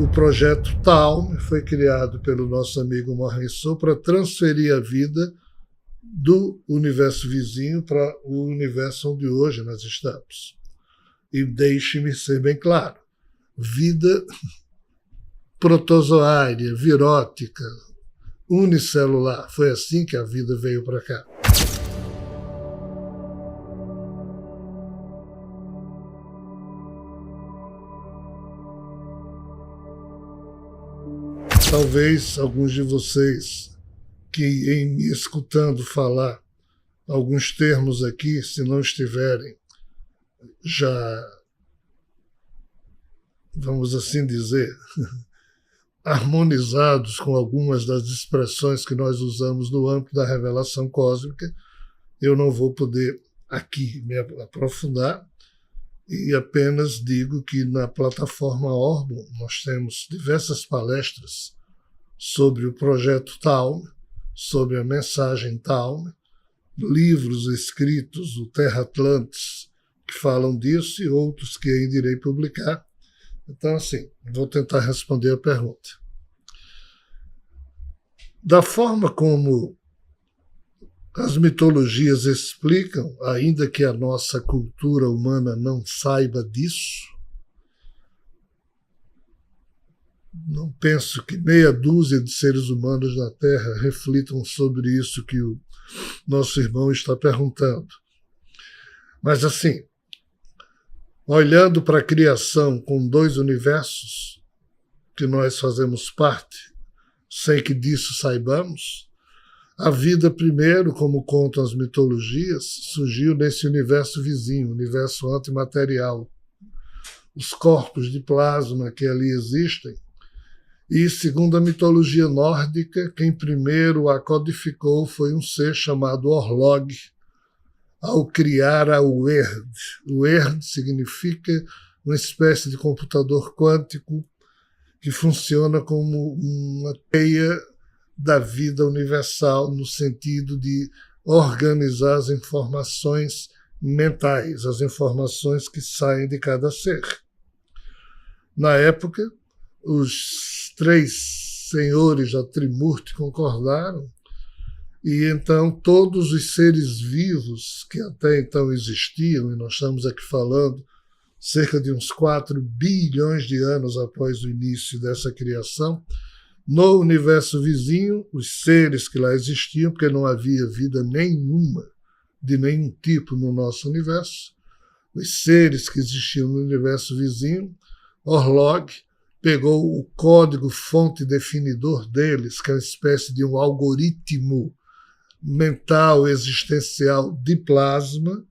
O projeto Talm foi criado pelo nosso amigo Morrison para transferir a vida do universo vizinho para o universo onde hoje nós estamos. E deixe-me ser bem claro, vida protozoária, virótica, unicelular. Foi assim que a vida veio para cá. Talvez alguns de vocês que, em me escutando falar alguns termos aqui, se não estiverem já, vamos assim dizer, harmonizados com algumas das expressões que nós usamos no âmbito da revelação cósmica, eu não vou poder aqui me aprofundar e apenas digo que na plataforma Orbon nós temos diversas palestras sobre o projeto Talm, sobre a mensagem Talm, livros escritos, o Terra Atlantis, que falam disso e outros que ainda irei publicar. Então, assim, vou tentar responder a pergunta. Da forma como as mitologias explicam, ainda que a nossa cultura humana não saiba disso, não penso que meia dúzia de seres humanos na Terra reflitam sobre isso que o nosso irmão está perguntando. Mas, assim, olhando para a criação com dois universos que nós fazemos parte, sem que disso saibamos, a vida, primeiro, como contam as mitologias, surgiu nesse universo vizinho, universo antimaterial. Os corpos de plasma que ali existem. E, segundo a mitologia nórdica, quem primeiro a codificou foi um ser chamado Orlog, ao criar a Uerd. Uerd significa uma espécie de computador quântico que funciona como uma teia da vida universal, no sentido de organizar as informações mentais, as informações que saem de cada ser. Na época, os três senhores da Trimurti concordaram, e então todos os seres vivos que até então existiam, e nós estamos aqui falando cerca de uns 4 bilhões de anos após o início dessa criação, no universo vizinho, os seres que lá existiam, porque não havia vida nenhuma, de nenhum tipo no nosso universo, os seres que existiam no universo vizinho, Orlog pegou o código-fonte definidor deles, que é uma espécie de um algoritmo mental existencial de plasma,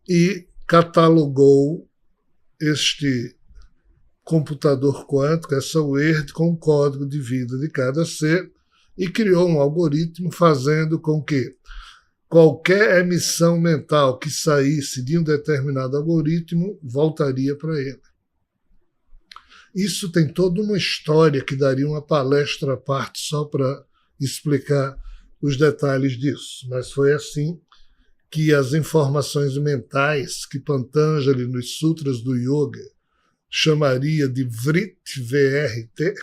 e catalogou este computador quântico, essa Uerd, com o código de vida de cada ser, e criou um algoritmo fazendo com que qualquer emissão mental que saísse de um determinado algoritmo voltaria para ele. Isso tem toda uma história que daria uma palestra à parte só para explicar os detalhes disso, mas foi assim que as informações mentais que Patanjali nos Sutras do Yoga chamaria de Vrit, VRT,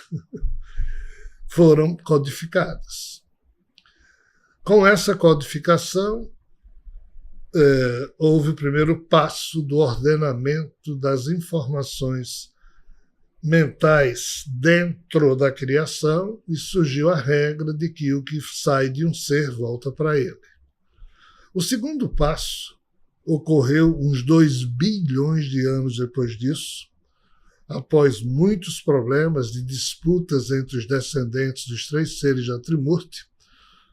foram codificadas. Com essa codificação, houve o primeiro passo do ordenamento das informações mentais dentro da criação e surgiu a regra de que o que sai de um ser volta para ele. O segundo passo ocorreu uns 2 bilhões de anos depois disso, após muitos problemas de disputas entre os descendentes dos 3 seres da Trimurti,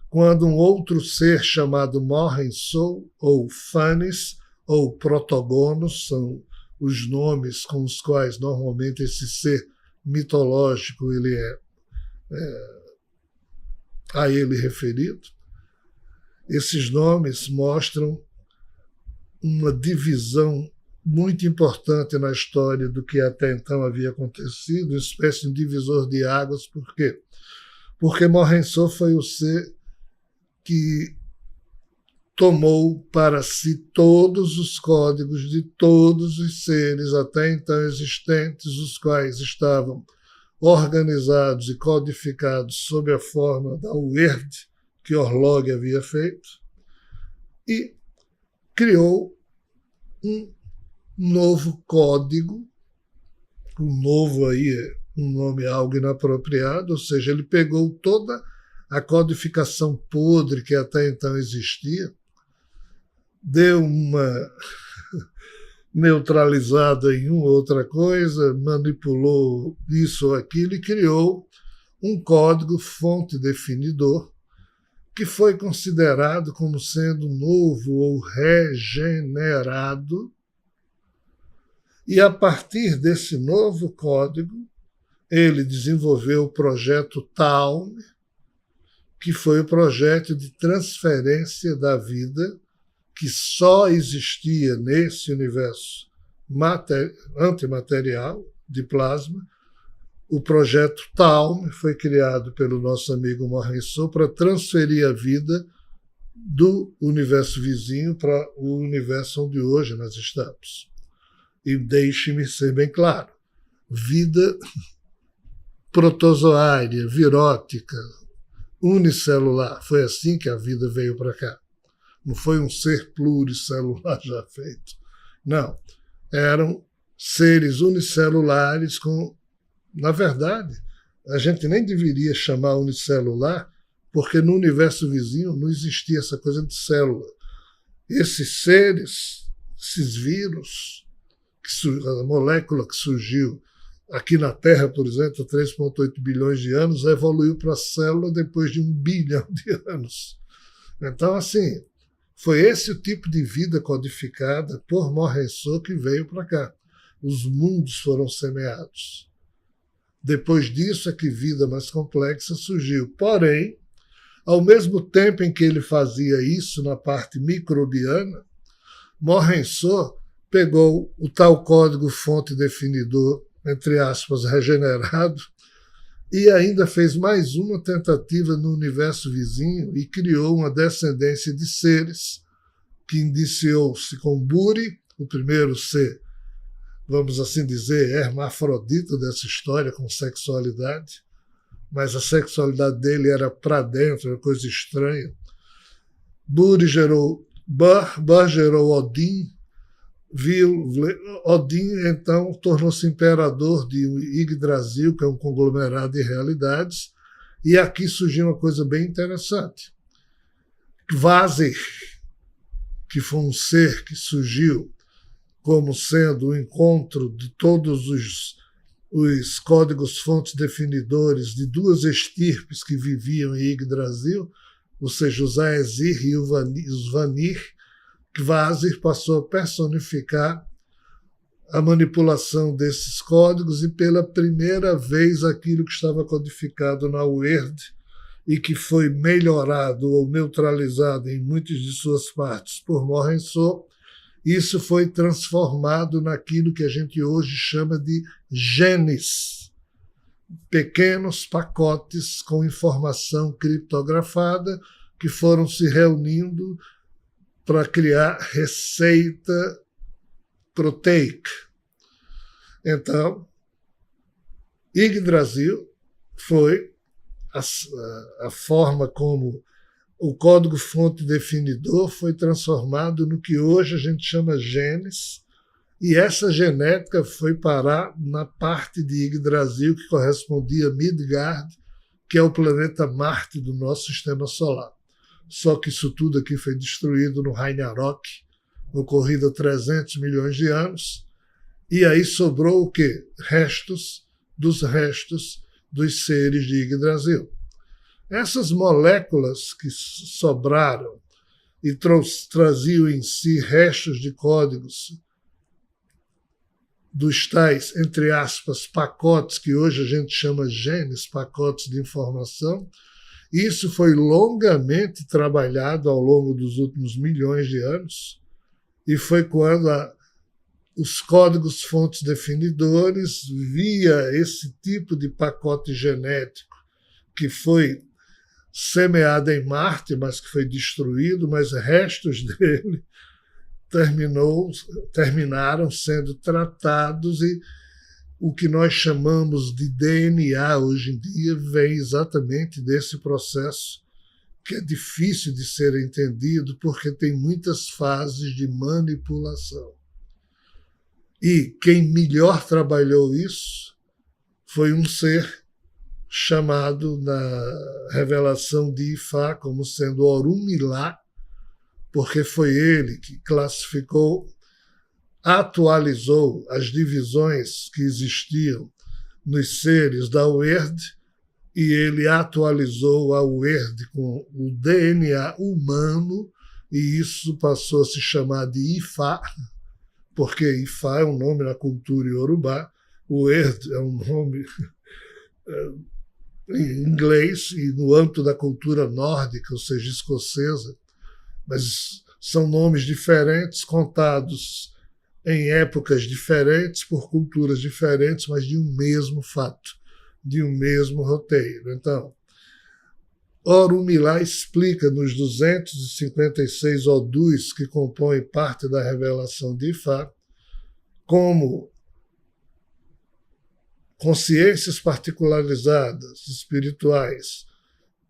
quando um outro ser chamado Morrensou, ou Fanes, ou Protogonos, são os nomes com os quais normalmente esse ser mitológico ele a ele referido. Esses nomes mostram uma divisão muito importante na história do que até então havia acontecido, uma espécie de divisor de águas. Por quê? Porque Morrensou foi o ser que tomou para si todos os códigos de todos os seres até então existentes, os quais estavam organizados e codificados sob a forma da Word que Orlog havia feito, e criou um novo código. O novo aí é um nome algo inapropriado, ou seja, ele pegou toda a codificação podre que até então existia, deu uma neutralizada em uma outra coisa, manipulou isso ou aquilo e criou um código fonte definidor que foi considerado como sendo novo ou regenerado. E a partir desse novo código, ele desenvolveu o projeto Talm, que foi o projeto de transferência da vida que só existia nesse universo antimaterial de plasma. O projeto Talm foi criado pelo nosso amigo Morrison para transferir a vida do universo vizinho para o universo onde hoje nós estamos. E deixe-me ser bem claro, vida protozoária, virótica, unicelular. Foi assim que a vida veio para cá. Não foi um ser pluricelular já feito. Não. Eram seres unicelulares com... Na verdade, a gente nem deveria chamar unicelular, porque no universo vizinho não existia essa coisa de célula. Esses seres, esses vírus, a molécula que surgiu aqui na Terra, por exemplo, há 3,8 bilhões de anos, evoluiu para a célula depois de 1 bilhão de anos. Então, assim, foi esse o tipo de vida codificada por Morrison que veio para cá. Os mundos foram semeados. Depois disso é que vida mais complexa surgiu. Porém, ao mesmo tempo em que ele fazia isso na parte microbiana, Morrison pegou o tal código fonte definidor, entre aspas, regenerado, e ainda fez mais uma tentativa no universo vizinho e criou uma descendência de seres que indiciou-se com Buri, o primeiro ser, vamos assim dizer, hermafrodita dessa história, com sexualidade, mas a sexualidade dele era para dentro, era coisa estranha. Buri gerou Bur gerou Odin, Odin então tornou-se imperador de Yggdrasil, que é um conglomerado de realidades, e aqui surgiu uma coisa bem interessante. Kvasir, que foi um ser que surgiu como sendo o encontro de todos os códigos fontes definidores de duas estirpes que viviam em Yggdrasil, ou seja, os Aesir e os Vanir. Kvasir passou a personificar a manipulação desses códigos e, pela primeira vez, aquilo que estava codificado na Word e que foi melhorado ou neutralizado em muitas de suas partes por Morrison, isso foi transformado naquilo que a gente hoje chama de genes, pequenos pacotes com informação criptografada que foram se reunindo para criar receita proteica. Então, Yggdrasil foi a forma como o código-fonte definidor foi transformado no que hoje a gente chama genes, e essa genética foi parar na parte de Yggdrasil que correspondia a Midgard, que é o planeta Marte do nosso sistema solar. Só que isso tudo aqui foi destruído no Ragnarok, ocorrido há 300 milhões de anos, e aí sobrou o quê? Restos dos seres de Yggdrasil. Essas moléculas que sobraram e traziam em si restos de códigos dos tais, entre aspas, pacotes que hoje a gente chama genes, pacotes de informação. Isso foi longamente trabalhado ao longo dos últimos milhões de anos, e foi quando os códigos fontes definidores, via esse tipo de pacote genético que foi semeado em Marte, mas que foi destruído, mas restos dele terminaram sendo tratados e o que nós chamamos de DNA hoje em dia vem exatamente desse processo que é difícil de ser entendido porque tem muitas fases de manipulação. E quem melhor trabalhou isso foi um ser chamado na revelação de Ifá como sendo Orunmilá, porque foi ele que classificou, atualizou as divisões que existiam nos seres da UERD, e ele atualizou a UERD com o DNA humano, e isso passou a se chamar de Ifá, porque Ifá é um nome na cultura iorubá, UERD é um nome em inglês e no âmbito da cultura nórdica, ou seja, escocesa, mas são nomes diferentes, contados em épocas diferentes, por culturas diferentes, mas de um mesmo fato, de um mesmo roteiro. Então, Orunmilá explica nos 256 odus que compõem parte da revelação de Ifá como consciências particularizadas, espirituais,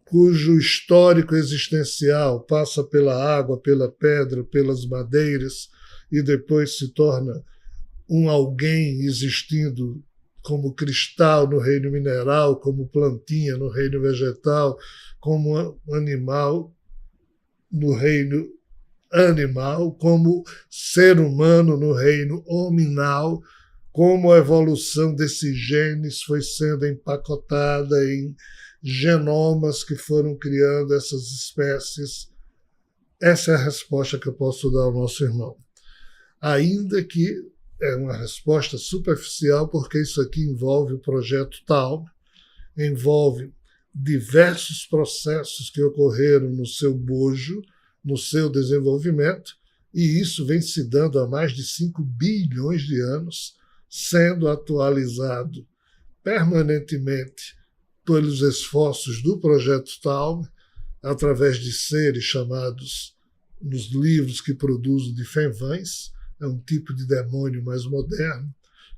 cujo histórico existencial passa pela água, pela pedra, pelas madeiras e depois se torna um alguém existindo como cristal no reino mineral, como plantinha no reino vegetal, como animal no reino animal, como ser humano no reino hominal, como a evolução desses genes foi sendo empacotada em genomas que foram criando essas espécies. Essa é a resposta que eu posso dar ao nosso irmão. Ainda que é uma resposta superficial, porque isso aqui envolve o projeto Taub, envolve diversos processos que ocorreram no seu bojo, no seu desenvolvimento, e isso vem se dando há mais de 5 bilhões de anos, sendo atualizado permanentemente pelos esforços do projeto Taub, através de seres chamados, nos livros que produzo, de Fenvães, é um tipo de demônio mais moderno,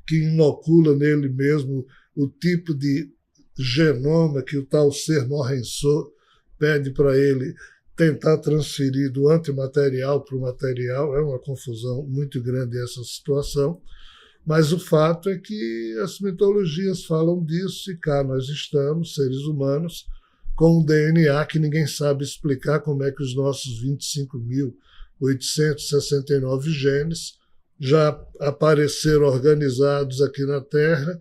que inocula nele mesmo o tipo de genoma que o tal ser Morrensô pede para ele tentar transferir do antimaterial para o material. É uma confusão muito grande essa situação, mas o fato é que as mitologias falam disso, e cá nós estamos, seres humanos, com um DNA que ninguém sabe explicar como é que os nossos 25.869 genes já apareceram organizados aqui na Terra,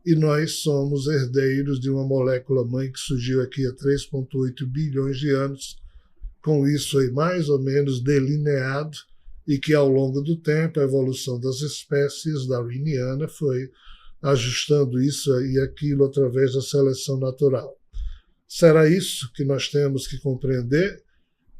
e nós somos herdeiros de uma molécula-mãe que surgiu aqui há 3,8 bilhões de anos, com isso aí mais ou menos delineado, e que ao longo do tempo a evolução das espécies darwiniana foi ajustando isso e aquilo através da seleção natural. Será isso que nós temos que compreender?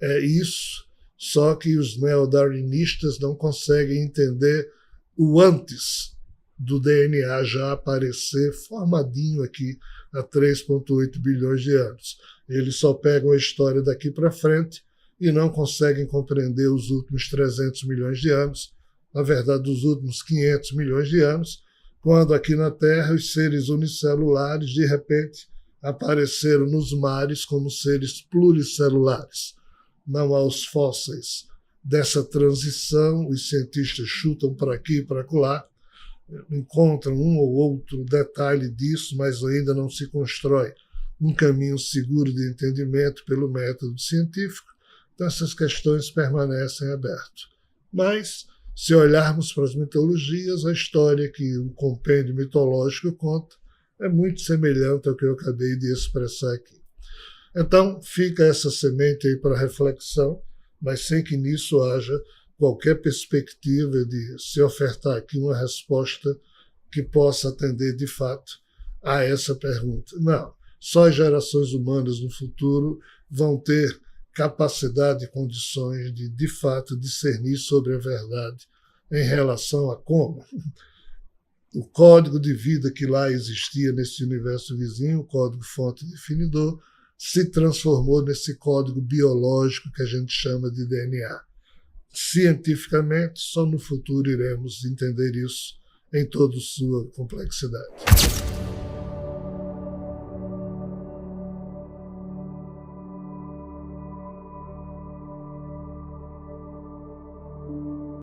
É isso, só que os neodarwinistas não conseguem entender o antes do DNA já aparecer formadinho aqui há 3,8 bilhões de anos. Eles só pegam a história daqui para frente e não conseguem compreender os últimos 300 milhões de anos, na verdade, os últimos 500 milhões de anos, quando aqui na Terra os seres unicelulares, de repente, apareceram nos mares como seres pluricelulares. Não há os fósseis dessa transição, os cientistas chutam para aqui e para acolá, encontram um ou outro detalhe disso, mas ainda não se constrói um caminho seguro de entendimento pelo método científico. Então, essas questões permanecem abertas. Mas, se olharmos para as mitologias, a história que o compêndio mitológico conta é muito semelhante ao que eu acabei de expressar aqui. Então, fica essa semente aí para reflexão, mas sem que nisso haja qualquer perspectiva de se ofertar aqui uma resposta que possa atender de fato a essa pergunta. Não, só as gerações humanas no futuro vão ter capacidade e condições de fato, discernir sobre a verdade em relação a como o código de vida que lá existia nesse universo vizinho, o código-fonte definidor, se transformou nesse código biológico que a gente chama de DNA. Cientificamente, só no futuro iremos entender isso em toda sua complexidade.